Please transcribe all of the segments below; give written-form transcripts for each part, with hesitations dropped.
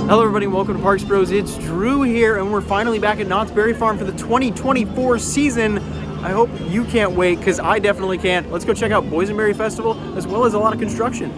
Hello everybody, welcome to Parks Bros. It's Drew here, and we're finally back at Knott's Berry Farm for the 2024 season. I hope you can't wait, because I definitely can't. Let's go check out Boysenberry Festival, as well as a lot of construction.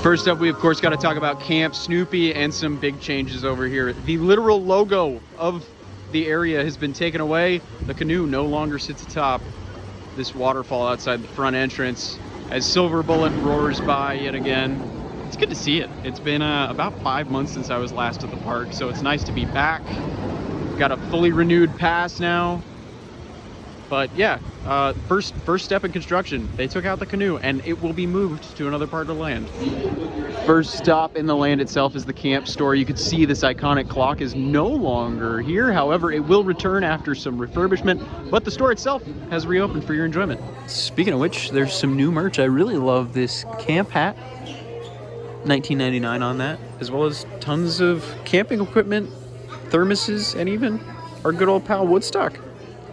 First up, we of course got to talk about Camp Snoopy and some big changes over here. The literal logo of the area has been taken away. The canoe no longer sits atop this waterfall outside the front entrance as Silver Bullet roars by yet again. It's good to see it. It's been about 5 months since I was last at the park, so it's nice to be back. Got a fully renewed pass now. But yeah, first step in construction. They took out the canoe and it will be moved to another part of the land. First stop in the land itself is the camp store. You can see this iconic clock is no longer here. However, it will return after some refurbishment, but the store itself has reopened for your enjoyment. Speaking of which, there's some new merch. I really love this camp hat. $19.99 on that, as well as tons of camping equipment, thermoses, and even our good old pal Woodstock.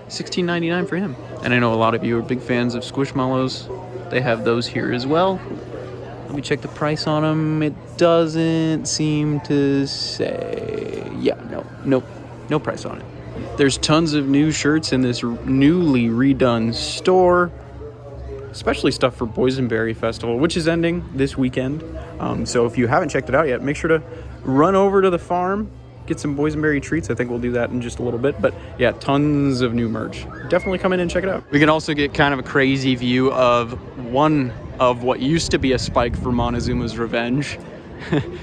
$16.99 for him. And I know a lot of you are big fans of Squishmallows. They have those here as well. Let me check the price on them. It doesn't seem to say. Yeah, no price on it. There's tons of new shirts in this newly redone store, especially stuff for Boysenberry Festival, which is ending this weekend. So if you haven't checked it out yet, make sure to run over to the farm, get some Boysenberry treats. I think we'll do that in just a little bit. But yeah, tons of new merch. Definitely come in and check it out. We can also get kind of a crazy view of one of what used to be a spike for Montezuma's Revenge.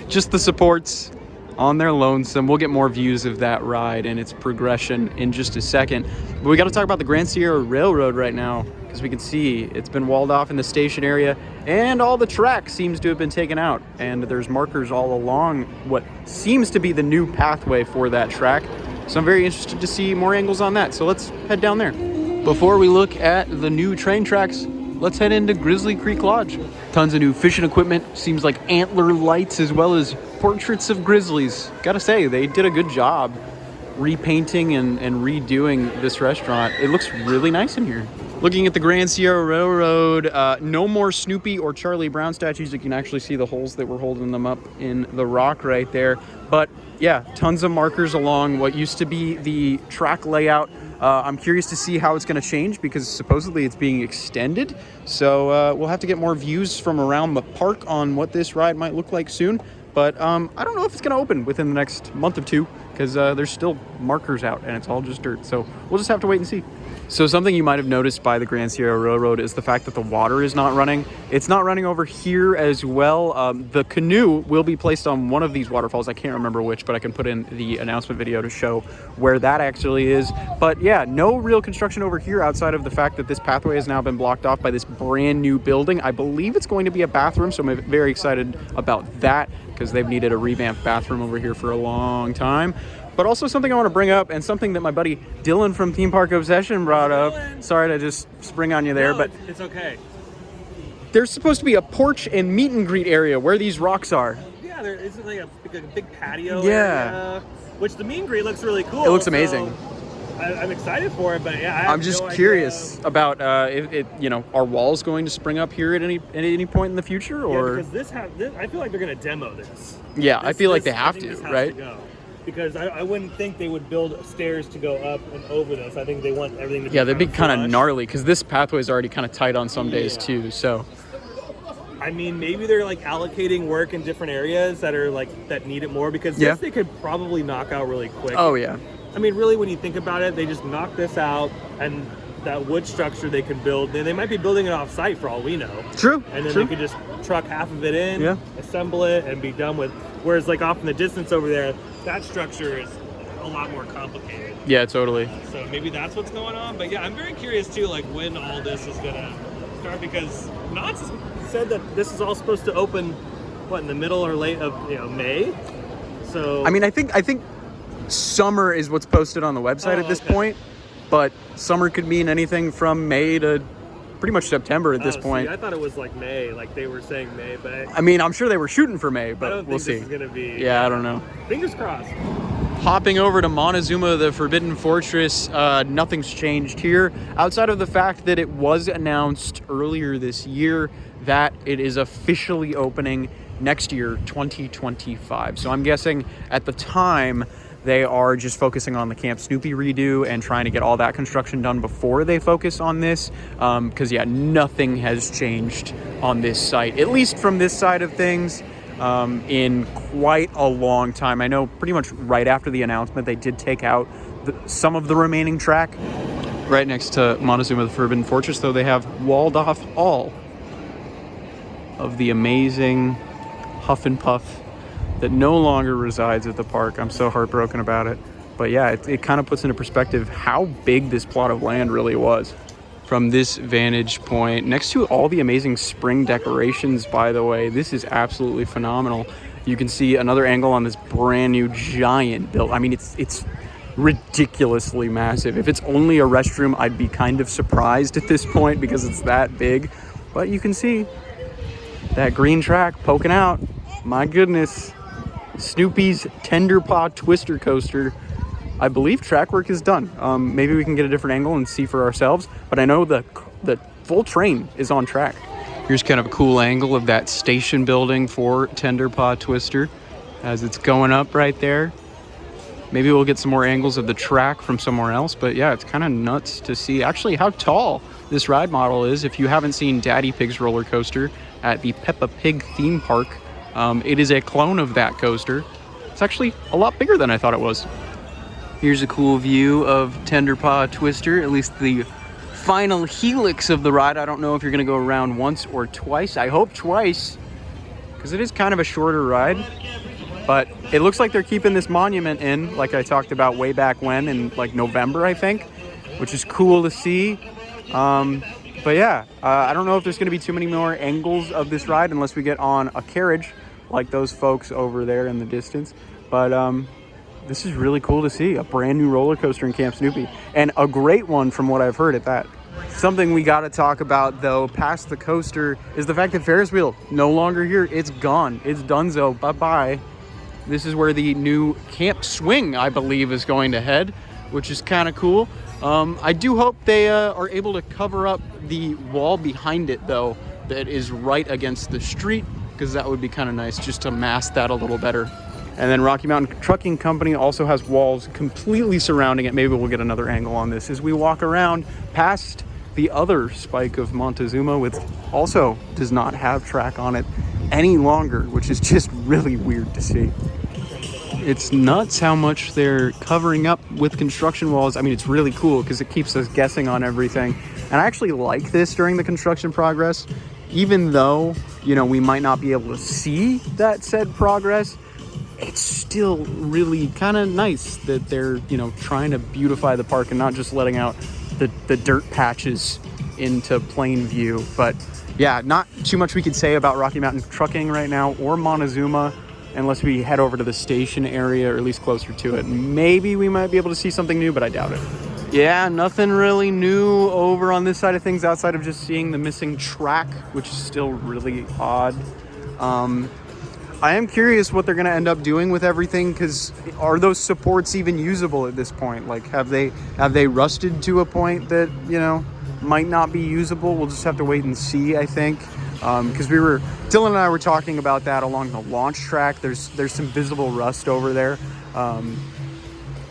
Just the supports on their lonesome. We'll get more views of that ride and its progression in just a second. But we got to talk about the Grand Sierra Railroad right now, because we can see it's been walled off in the station area and all the track seems to have been taken out, and there's markers all along what seems to be the new pathway for that track. So I'm very interested to see more angles on that, so let's head down there. Before we look at the new train tracks, let's head into Grizzly Creek Lodge. Tons of new fishing equipment, seems like antler lights, as well as portraits of grizzlies. Gotta say, they did a good job repainting and redoing this restaurant. It looks really nice in here. Looking at the Grand Sierra Railroad, no more Snoopy or Charlie Brown statues. You can actually see the holes that were holding them up in the rock right there. But yeah, tons of markers along what used to be the track layout. I'm curious to see how it's going to change, because supposedly it's being extended. So we'll have to get more views from around the park on what this ride might look like soon. But I don't know if it's going to open within the next month or two, because there's still markers out and it's all just dirt. So we'll just have to wait and see. So something you might have noticed by the Grand Sierra Railroad is the fact that the water is not running. It's not running over here as well. The canoe will be placed on one of these waterfalls. I can't remember which, but I can put in the announcement video to show where that actually is. But yeah, no real construction over here outside of the fact that this pathway has now been blocked off by this brand new building. I believe it's going to be a bathroom, so I'm very excited about that, because they've needed a revamped bathroom over here for a long time. But also something I want to bring up, and something that my buddy Dylan from Theme Park Obsession brought up. Sorry to just spring on you there, no, but it's okay. There's supposed to be a porch and meet and greet area where these rocks are. Yeah, there is like a big patio area, which the meet and greet looks really cool. It looks amazing. So I'm excited for it, but yeah, I'm just curious about if it, are walls going to spring up here at any point in the future, or? Yeah, because I feel like they're gonna demo this. Yeah, I feel like they have to, right? Because I wouldn't think they would build stairs to go up and over this. I think they want everything to be they'd be kind of gnarly, because this pathway is already kind of tight on some days too. So, I mean, maybe they're like allocating work in different areas that need it more, because this they could probably knock out really quick. Oh yeah. I mean, really, when you think about it, they just knock this out, and that wood structure they could build. They might be building it off site for all we know. True. And then they could just truck half of it in, assemble it, and be done with. Whereas like off in the distance over there, that structure is a lot more complicated. Yeah, totally. So maybe that's what's going on. But yeah, I'm very curious too, like when all this is gonna start, because Knott said that this is all supposed to open, what, in the middle or late of May. So I mean, I think summer is what's posted on the website at this point, but summer could mean anything from May to pretty much September at this point. See, I thought it was like May, like they were saying May, but I mean, I'm sure they were shooting for May, but we'll see. This is gonna be. Yeah, I don't know. Fingers crossed. Hopping over to Montezuma, the Forbidden Fortress, nothing's changed here, outside of the fact that it was announced earlier this year that it is officially opening next year, 2025. So I'm guessing at the time, they are just focusing on the Camp Snoopy redo and trying to get all that construction done before they focus on this. Because, yeah, nothing has changed on this site, at least from this side of things, in quite a long time. I know pretty much right after the announcement, they did take out some of the remaining track. Right next to Montezuma, the Forbidden Fortress, though, they have walled off all of the amazing Huff and Puff that no longer resides at the park. I'm so heartbroken about it. But yeah, it kind of puts into perspective how big this plot of land really was. From this vantage point, next to all the amazing spring decorations, by the way, this is absolutely phenomenal. You can see another angle on this brand new giant build. I mean, it's ridiculously massive. If it's only a restroom, I'd be kind of surprised at this point because it's that big. But you can see that green track poking out. My goodness. Snoopy's Tender Paw Twister Coaster. I believe track work is done. Maybe we can get a different angle and see for ourselves, but I know the full train is on track. Here's kind of a cool angle of that station building for Tender Paw Twister as it's going up right there. Maybe we'll get some more angles of the track from somewhere else, but yeah, it's kind of nuts to see actually how tall this ride model is. If you haven't seen Daddy Pig's roller coaster at the Peppa Pig theme park, it is a clone of that coaster. It's actually a lot bigger than I thought it was. Here's a cool view of Tender Paw Twister, at least the final helix of the ride. I don't know if you're gonna go around once or twice. I hope twice, because it is kind of a shorter ride. But it looks like they're keeping this monument in, like I talked about way back when, in like November, I think, which is cool to see. But yeah, I don't know if there's gonna be too many more angles of this ride unless we get on a carriage like those folks over there in the distance. But this is really cool to see, a brand new roller coaster in Camp Snoopy, and a great one from what I've heard at that. Something we got to talk about though, past the coaster, is the fact that Ferris wheel no longer here. It's gone. It's donezo. Bye-bye. This is where the new Camp Swing, I believe, is going to head, which is kind of cool. I do hope they are able to cover up the wall behind it though, that is right against the street, because that would be kind of nice just to mask that a little better. And then Rocky Mountain Trucking Company also has walls completely surrounding it. Maybe we'll get another angle on this as we walk around past the other spike of Montezuma, which also does not have track on it any longer, which is just really weird to see. It's nuts how much they're covering up with construction walls. I mean, it's really cool because it keeps us guessing on everything. And I actually like this during the construction progress, even though, you know, we might not be able to see that said progress. It's still really kind of nice that they're, you know, trying to beautify the park and not just letting out the dirt patches into plain view. But yeah, not too much we could say about Rocky Mountain Trucking right now or Montezuma, unless we head over to the station area, or at least closer to it. Maybe we might be able to see something new, but I doubt it. Yeah, nothing really new over on this side of things outside of just seeing the missing track, which is still really odd. I am curious what they're going to end up doing with everything, because are those supports even usable at this point? Like, have they rusted to a point that, you know, might not be usable? We'll just have to wait and see, I think. Because Dylan and I were talking about that along the launch track. There's some visible rust over there.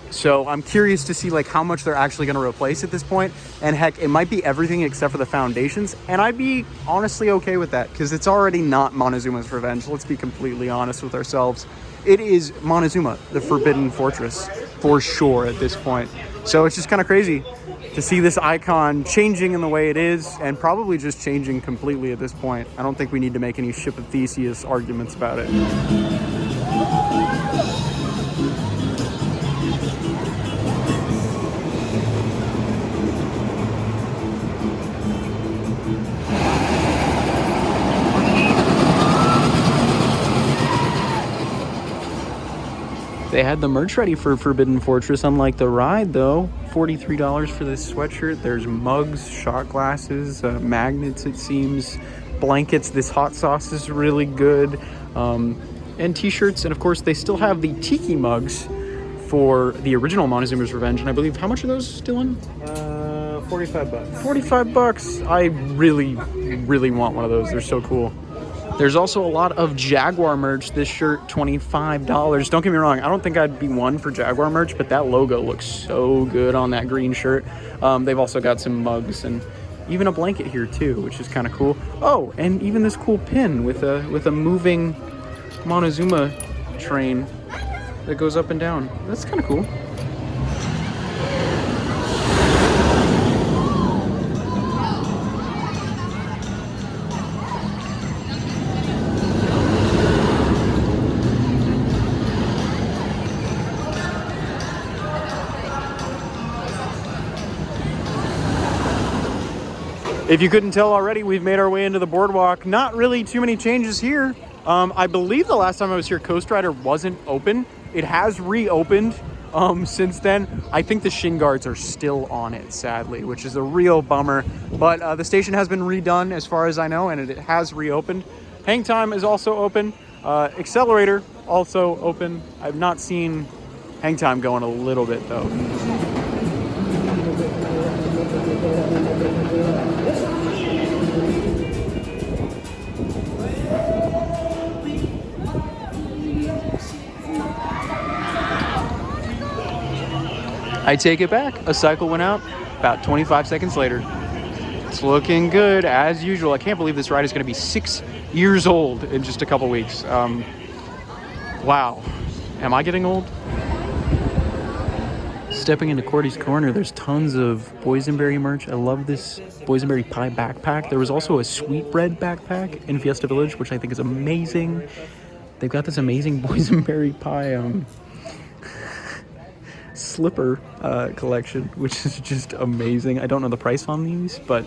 So I'm curious to see like how much they're actually going to replace at this point. And heck, it might be everything except for the foundations. And I'd be honestly okay with that, because it's already not Montezuma's Revenge. Let's be completely honest with ourselves. It is Montezuma, the Forbidden Fortress, for sure at this point. So it's just kind of crazy to see this icon changing in the way it is, and probably just changing completely at this point. I don't think we need to make any Ship of Theseus arguments about it. They had the merch ready for Forbidden Fortress, unlike the ride, though. $43 for this sweatshirt. There's mugs, shot glasses, magnets, it seems, blankets. This hot sauce is really good. And t-shirts. And, of course, they still have the tiki mugs for the original Montezuma's Revenge. And I believe, how much are those, Dylan? $45. $45. I really, really want one of those. They're so cool. There's also a lot of Jaguar merch. This shirt, $25. Don't get me wrong, I don't think I'd be one for Jaguar merch, but that logo looks so good on that green shirt. They've also got some mugs and even a blanket here too, which is kind of cool. Oh, and even this cool pin with a moving Montezuma train that goes up and down. That's kind of cool. If you couldn't tell already, we've made our way into the boardwalk. Not really too many changes here. I believe the last time I was here, Coast Rider wasn't open. It has reopened since then. I think the shin guards are still on it, sadly, which is a real bummer. But the station has been redone as far as I know, and it has reopened. Hang time is also open. Accelerator also open. I've not seen hang time going a little bit though. I take it back. A cycle went out about 25 seconds later. It's looking good as usual. I can't believe this ride is going to be 6 years old in just a couple weeks. Wow. Am I getting old? Stepping into Cordy's Corner, there's tons of boysenberry merch. I love this boysenberry pie backpack. There was also a sweetbread backpack in Fiesta Village, which I think is amazing. They've got this amazing boysenberry pie slipper collection, which is just amazing. I don't know the price on these, but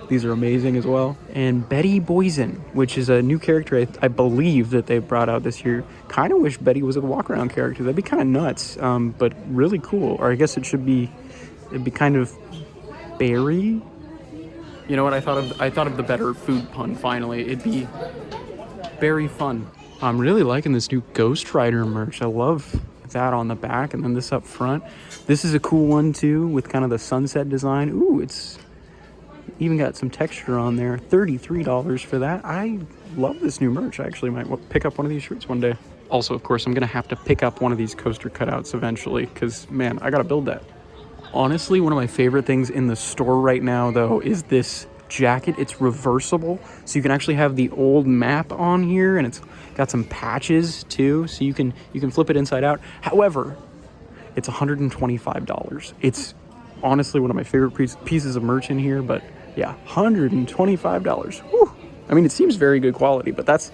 these are amazing as well. And Betty Boysen, which is a new character I believe that they brought out this year. Kind of wish Betty was a walk-around character. That'd be kind of nuts, but really cool. Or I guess it'd be kind of berry. You know what I thought of? I thought of the better food pun finally. It'd be berry fun. I'm really liking this new Ghost Rider merch. I love that on the back, and then this up front. This is a cool one too, with kind of the sunset design. Ooh, it's even got some texture on there. $33 for that. I love this new merch. I actually might pick up one of these shirts one day. Also, of course, I'm gonna have to pick up one of these coaster cutouts eventually, because man, I gotta build that. Honestly, one of my favorite things in the store right now though is this jacket. It's reversible, so you can actually have the old map on here, and it's got some patches too, so you can flip it inside out. However, it's $125. It's honestly one of my favorite pieces of merch in here, but yeah, $125. Whew. I mean, it seems very good quality, but that's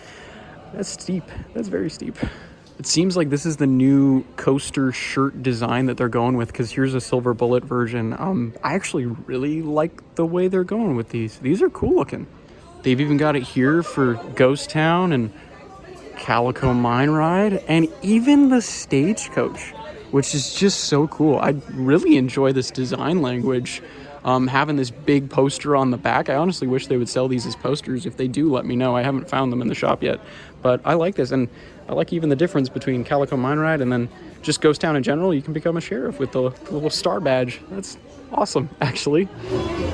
steep. That's very steep. It seems like this is the new coaster shirt design that they're going with, because here's a silver bullet version. I actually really like the way they're going with these. These are cool looking. They've even got it here for Ghost Town and Calico Mine Ride, and even the Stagecoach, which is just so cool. I really enjoy this design language. Having this big poster on the back. I honestly wish they would sell these as posters. If they do, let me know. I haven't found them in the shop yet, but I like this, and I like even the difference between Calico Mine Ride and then just Ghost Town in general. You can become a sheriff with the little star badge. That's awesome, actually.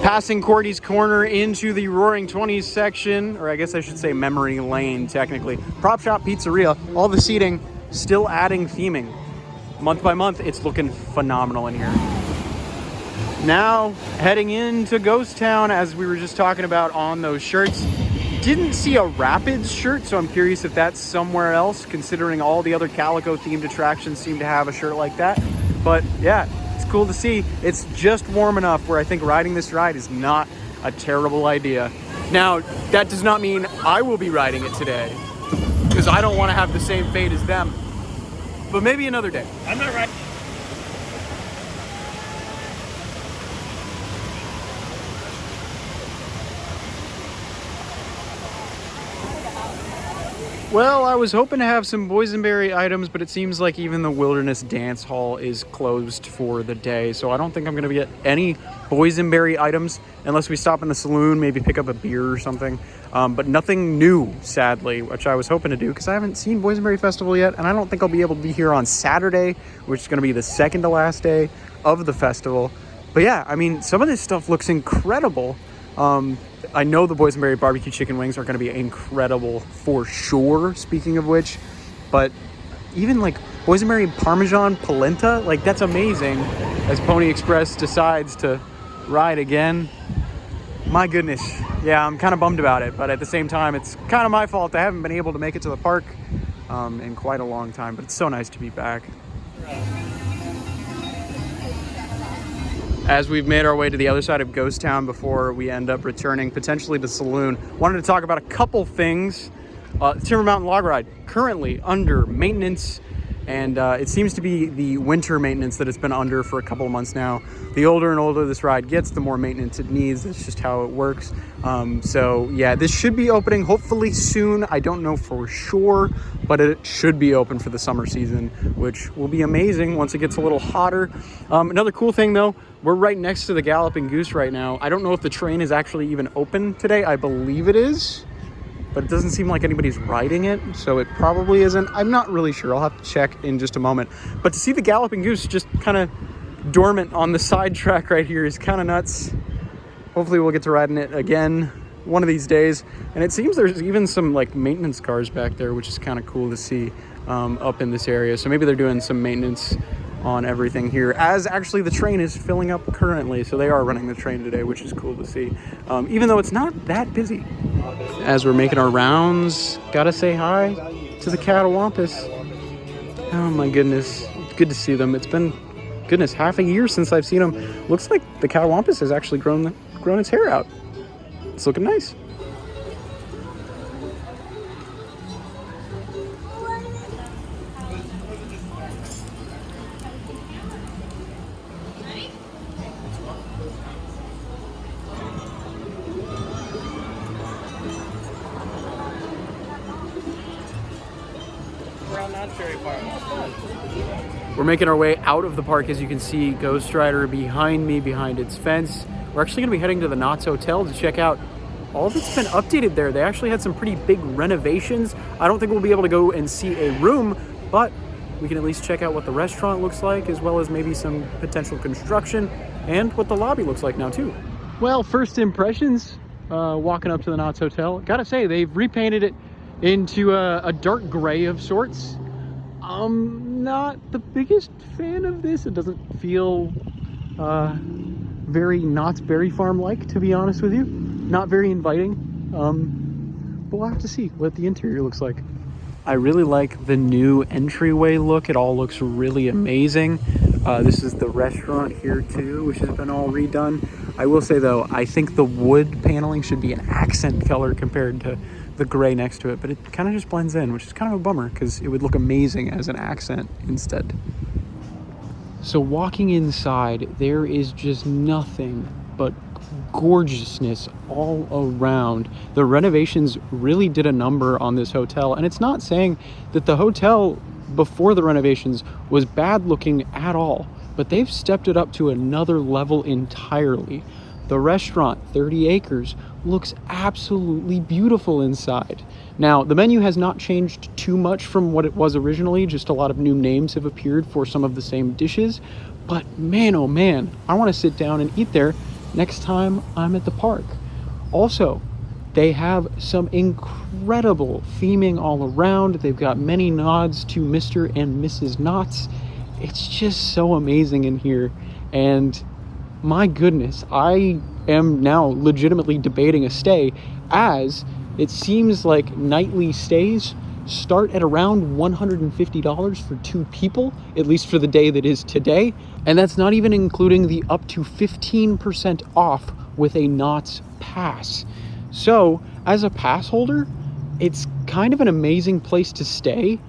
Passing Cordy's Corner into the Roaring Twenties section, or I guess I should say memory lane, technically. Prop Shop Pizzeria, all the seating, still adding theming. Month by month, it's looking phenomenal in here. Now, heading into Ghost Town, as we were just talking about on those shirts. Didn't see a Rapids shirt, so I'm curious if that's somewhere else, considering all the other Calico themed attractions seem to have a shirt like that. But yeah, it's cool to see. It's just warm enough where I think riding this ride is not a terrible idea. Now, that does not mean I will be riding it today, because I don't want to have the same fate as them. But maybe another day. I'm not riding. Well, I was hoping to have some boysenberry items, but it seems like even the Wilderness Dance Hall is closed for the day. So I don't think I'm going to get any boysenberry items unless we stop in the saloon, maybe pick up a beer or something. But nothing new, sadly, which I was hoping to do because I haven't seen Boysenberry Festival yet. And I don't think I'll be able to be here on Saturday, which is going to be the second to last day of the festival. But yeah, I mean, some of this stuff looks incredible. I know the boysenberry barbecue chicken wings are going to be incredible for sure, speaking of which, but even like boysenberry parmesan polenta, like that's amazing. As Pony Express decides to ride again, my goodness. Yeah, I'm kind of bummed about it, but at the same time, it's kind of my fault. I haven't been able to make it to the park in quite a long time, but it's so nice to be back. As we've made our way to the other side of Ghost Town before we end up returning potentially to Saloon, wanted to talk about a couple things. Timber Mountain Log Ride currently under maintenance, and it seems to be the winter maintenance that it's been under for a couple of months now. The older and older this ride gets, the more maintenance it needs. That's just how it works. So yeah, this should be opening hopefully soon. I don't know for sure, but it should be open for the summer season, which will be amazing once it gets a little hotter. Another cool thing though, we're right next to the Galloping Goose right now. I don't know if the train is actually even open today. I believe it is, but it doesn't seem like anybody's riding it, so it probably isn't. I'm not really sure. I'll have to check in just a moment. But to see the Galloping Goose just kind of dormant on the side track right here is kind of nuts. Hopefully we'll get to ride in it again one of these days. And it seems there's even some like maintenance cars back there, which is kind of cool to see up in this area. So maybe they're doing some maintenance on everything here, as actually the train is filling up currently. So they are running the train today, which is cool to see, even though it's not that busy. As we're making our rounds, gotta say hi to the Catawampus. Oh my goodness, it's good to see them. It's been, goodness, half a year since I've seen them. Looks like the Catawampus has actually grown its hair out. It's looking nice. We're making our way out of the park. As you can see, Ghost Rider behind me, behind its fence. We're actually going to be heading to the Knott's Hotel to check out all that's been updated there. They actually had some pretty big renovations. I don't think we'll be able to go and see a room, but we can at least check out what the restaurant looks like, as well as maybe some potential construction and what the lobby looks like now too. Well, first impressions walking up to the Knott's Hotel. Gotta say, they've repainted it into a dark gray of sorts. Not the biggest fan of this. It doesn't feel very Knott's Berry Farm like, to be honest with you. Not very inviting. But we'll have to see what the interior looks like. I really like the new entryway look. It all looks really amazing. This is the restaurant here too, which has been all redone. I will say though, I think the wood paneling should be an accent color compared to the gray next to it, but it kind of just blends in, which is kind of a bummer because it would look amazing as an accent instead. So walking inside, there is just nothing but gorgeousness all around. The renovations really did a number on this hotel, and it's not saying that the hotel before the renovations was bad looking at all, but they've stepped it up to another level entirely. The restaurant, 30 acres, looks absolutely beautiful inside. Now, the menu has not changed too much from what it was originally, just a lot of new names have appeared for some of the same dishes, but man, oh man, I want to sit down and eat there next time I'm at the park. Also, they have some incredible theming all around. They've got many nods to Mr. and Mrs. Knott's. It's just so amazing in here, and my goodness, I am now legitimately debating a stay, as it seems like nightly stays start at around $150 for 2 people, at least for the day that is today. And that's not even including the up to 15% off with a Knott's pass. So as a pass holder, it's kind of an amazing place to stay,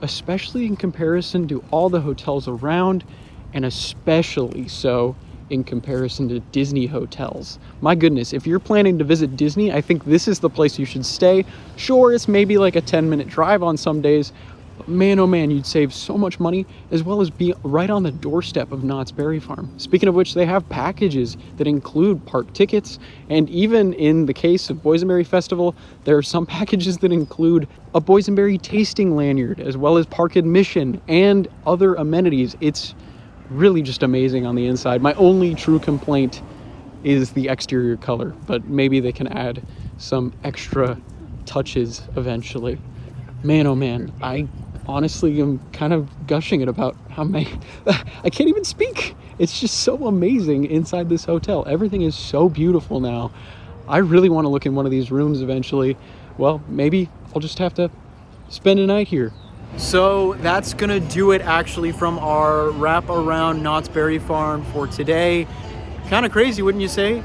especially in comparison to all the hotels around, and especially so in comparison to Disney hotels. My goodness, if you're planning to visit Disney, I think this is the place you should stay. Sure, it's maybe like a 10-minute drive on some days, but man, oh man, you'd save so much money, as well as be right on the doorstep of Knott's Berry Farm. Speaking of which, they have packages that include park tickets, and even in the case of Boysenberry Festival, there are some packages that include a Boysenberry tasting lanyard, as well as park admission and other amenities. It's really just amazing on the inside. My only true complaint is the exterior color, but maybe they can add some extra touches eventually. Man, oh man, I honestly am kind of gushing it about how many I can't even speak. It's just so amazing inside this hotel. Everything is so beautiful now. I really want to look in one of these rooms eventually. Well, maybe I'll just have to spend a night here. So that's gonna do it actually from our wrap around Knott's Berry Farm for today. Kind of crazy, wouldn't you say?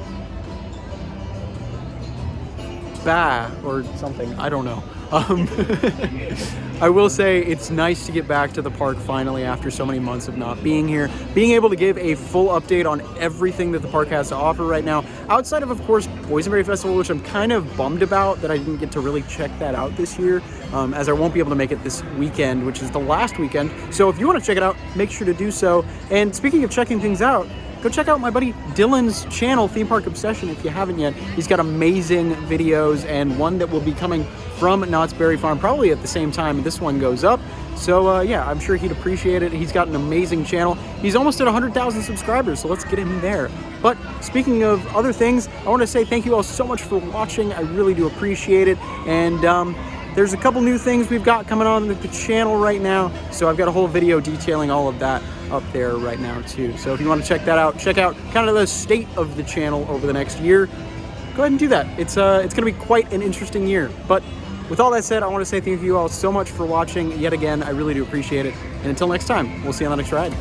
Bah, or something, I don't know. I will say it's nice to get back to the park finally after so many months of not being here. Being able to give a full update on everything that the park has to offer right now, outside of course, Boysenberry Festival, which I'm kind of bummed about that I didn't get to really check that out this year, as I won't be able to make it this weekend, which is the last weekend. So if you want to check it out, make sure to do so. And speaking of checking things out, go check out my buddy Dylan's channel, Theme Park Obsession, if you haven't yet. He's got amazing videos, and one that will be coming from Knott's Berry Farm probably at the same time this one goes up. So yeah, I'm sure he'd appreciate it. He's got an amazing channel. He's almost at 100,000 subscribers, so let's get him there. But speaking of other things, I want to say thank you all so much for watching. I really do appreciate it. And there's a couple new things we've got coming on the channel right now. So I've got a whole video detailing all of that up there right now too. So if you want to check that out, check out kind of the state of the channel over the next year, go ahead and do that. It's going to be quite an interesting year. But with all that said, I want to say thank you all so much for watching yet again. I really do appreciate it. And until next time, we'll see you on the next ride.